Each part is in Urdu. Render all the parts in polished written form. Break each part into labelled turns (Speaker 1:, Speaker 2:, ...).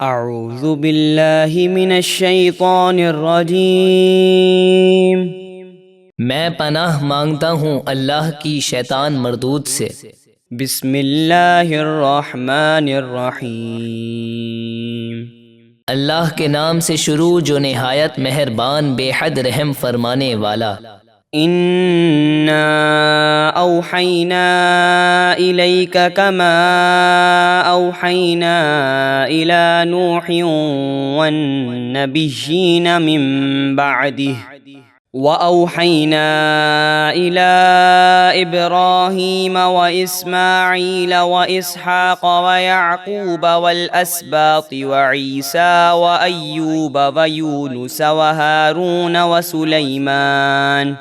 Speaker 1: اعوذ باللہ من الشیطان الرجیم۔
Speaker 2: میں پناہ مانگتا ہوں اللہ کی شیطان مردود سے۔
Speaker 1: بسم اللہ الرحمن الرحیم۔
Speaker 2: اللہ کے نام سے شروع جو نہایت مہربان بے حد رحم فرمانے والا۔
Speaker 1: انا اوحینا الیک کما اوحینا الی نوح والنبیین من بعده وأوحينا إلى إبراهيم وإسماعيل وإسحاق ويعقوب والأسباط وعيسى وأيوب ويونس وهارون وسليمان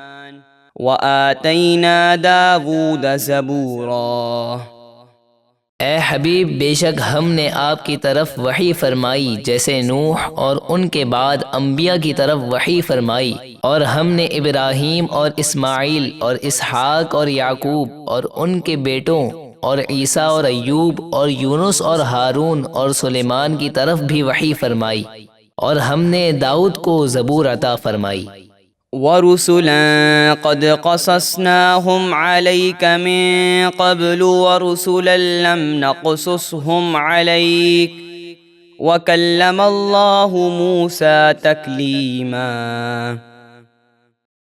Speaker 1: وآتينا داود زبورا۔
Speaker 2: اے حبیب، بے شک ہم نے آپ کی طرف وحی فرمائی جیسے نوح اور ان کے بعد انبیاء کی طرف وحی فرمائی، اور ہم نے ابراہیم اور اسماعیل اور اسحاق اور یعقوب اور ان کے بیٹوں اور عیسیٰ اور ایوب اور یونس اور ہارون اور سلیمان کی طرف بھی وحی فرمائی، اور ہم نے داؤد کو زبور عطا فرمائی۔
Speaker 1: وَرُسُلًا قَدْ قَصَصْنَاهُمْ عَلَيْكَ مِن قَبْلُ وَرُسُلًا لَّمْ نَقْصُصْهُمْ عَلَيْكَ وَكَلَّمَ اللَّهُ مُوسَىٰ تَكْلِيمًا۔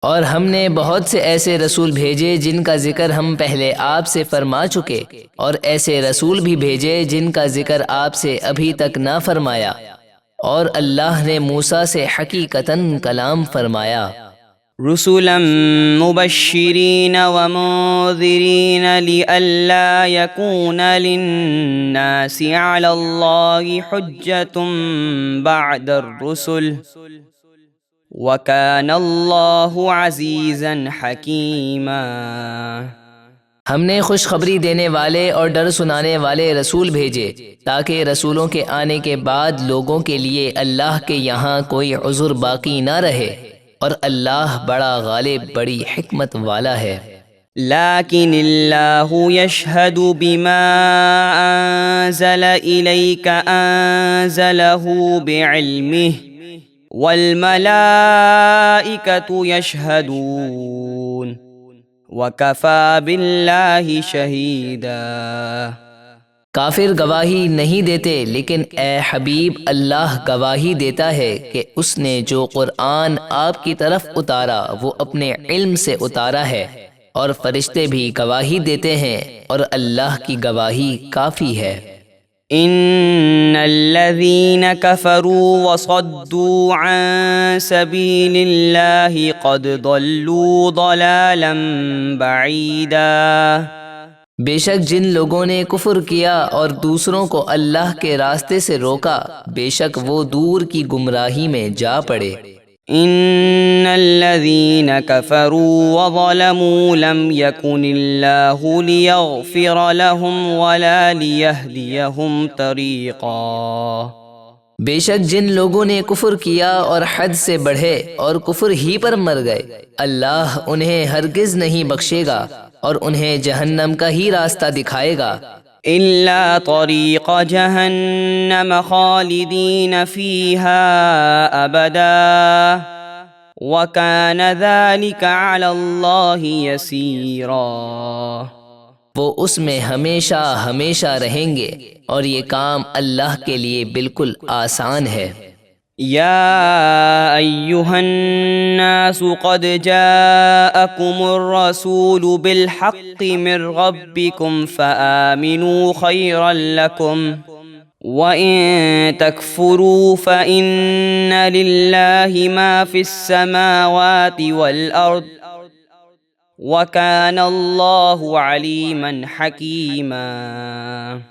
Speaker 2: اور ہم نے بہت سے ایسے رسول بھیجے جن کا ذکر ہم پہلے آپ سے فرما چکے، اور ایسے رسول بھی بھیجے جن کا ذکر آپ سے ابھی تک نہ فرمایا، اور اللہ نے موسیٰ سے حقیقتاً کلام فرمایا۔
Speaker 1: رسلا مبشرین ومنذرین لئلا یکون للناس علی اللہ حجۃ بعد الرسل وکان اللہ عزیزا حکیما۔
Speaker 2: ہم نے خوشخبری دینے والے اور ڈر سنانے والے رسول بھیجے تاکہ رسولوں کے آنے کے بعد لوگوں کے لیے اللہ کے یہاں کوئی عذر باقی نہ رہے، اور اللہ بڑا غالب بڑی حکمت والا ہے۔
Speaker 1: لیکن اللہ یشہد بما انزل الیک انزلہ بعلمہ والملائکۃ یشہدون وکفی باللہ شہیدا۔
Speaker 2: کافر گواہی نہیں دیتے، لیکن اے حبیب اللہ گواہی دیتا ہے کہ اس نے جو قرآن آپ کی طرف اتارا وہ اپنے علم سے اتارا ہے، اور فرشتے بھی گواہی دیتے ہیں، اور اللہ کی گواہی کافی ہے۔
Speaker 1: ان الذین کفروا وصدوا عن سبیل اللہ قد ضلوا ضلالا بعیدا۔
Speaker 2: بے شک جن لوگوں نے کفر کیا اور دوسروں کو اللہ کے راستے سے روکا، بے شک وہ دور کی گمراہی میں جا پڑے۔
Speaker 1: ان الذین کفروا وظلموا لم یکن اللہ لیغفر لهم ولا لیہدیہم طریقا۔
Speaker 2: بے شک جن لوگوں نے کفر کیا اور حد سے بڑھے اور کفر ہی پر مر گئے، اللہ انہیں ہرگز نہیں بخشے گا اور انہیں جہنم کا ہی راستہ دکھائے گا۔
Speaker 1: الا طریق جہنم خالدین فیہا ابدا وکان ذلک علی اللہ یسیرا۔
Speaker 2: وہ اس میں ہمیشہ ہمیشہ رہیں گے، اور یہ کام اللہ کے لیے بالکل آسان ہے۔
Speaker 1: یا ایہا الناس قد جاءکم الرسول بالحق من ربکم فآمنوا خیرا لکم وَإِن تَكْفُرُوا فَإِنَّ لِلَّهِ مَا فِي السَّمَاوَاتِ وَالْأَرْضِ وَكَانَ اللَّهُ عَلِيمًا حَكِيمًا۔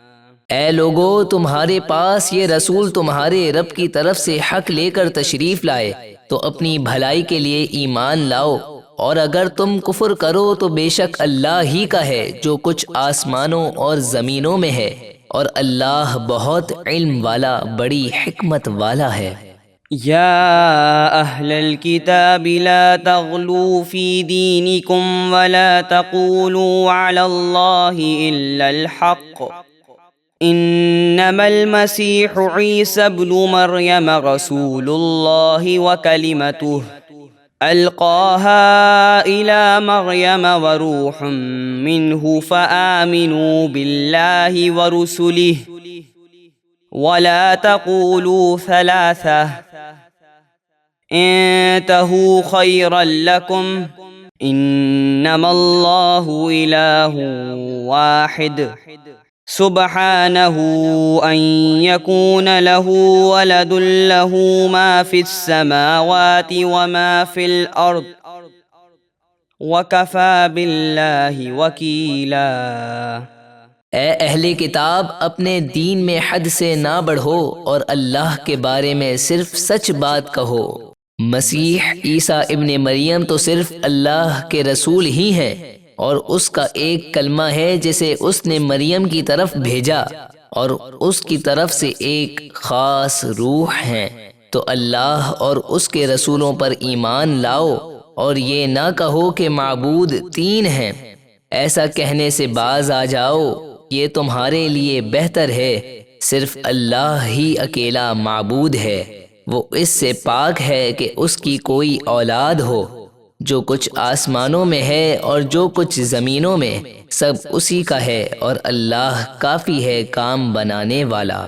Speaker 2: اے لوگو، تمہارے پاس یہ رسول تمہارے رب کی طرف سے حق لے کر تشریف لائے تو اپنی بھلائی کے لیے ایمان لاؤ، اور اگر تم کفر کرو تو بے شک اللہ ہی کا ہے جو کچھ آسمانوں اور زمینوں میں ہے، اور اللہ بہت علم والا بڑی حکمت والا ہے۔
Speaker 1: يا أهل الكتاب لا تغلوا في دينكم ولا تقولوا على الله إلا الحق إنما المسيح عيسى ابن مريم رسول الله وكلمته ألقاها إلى مريم وروح منه فآمنوا بالله ورسله ولا تقولوا ثلاثة انتهوا خيرا لكم إنما الله إله واحد سبحانه أن يكون له ولد له ما في السماوات وما في الأرض وكفى بالله وكيلا۔
Speaker 2: اے اہل کتاب، اپنے دین میں حد سے نہ بڑھو اور اللہ کے بارے میں صرف سچ بات کہو۔ مسیح عیسیٰ ابن مریم تو صرف اللہ کے رسول ہی ہیں اور اس کا ایک کلمہ ہے جسے اس نے مریم کی طرف بھیجا، اور اس کی طرف سے ایک خاص روح ہے۔ تو اللہ اور اس کے رسولوں پر ایمان لاؤ اور یہ نہ کہو کہ معبود تین ہیں۔ ایسا کہنے سے باز آ جاؤ، یہ تمہارے لیے بہتر ہے۔ صرف اللہ ہی اکیلا معبود ہے، وہ اس سے پاک ہے کہ اس کی کوئی اولاد ہو۔ جو کچھ آسمانوں میں ہے اور جو کچھ زمینوں میں، سب اسی کا ہے، اور اللہ کافی ہے کام بنانے والا۔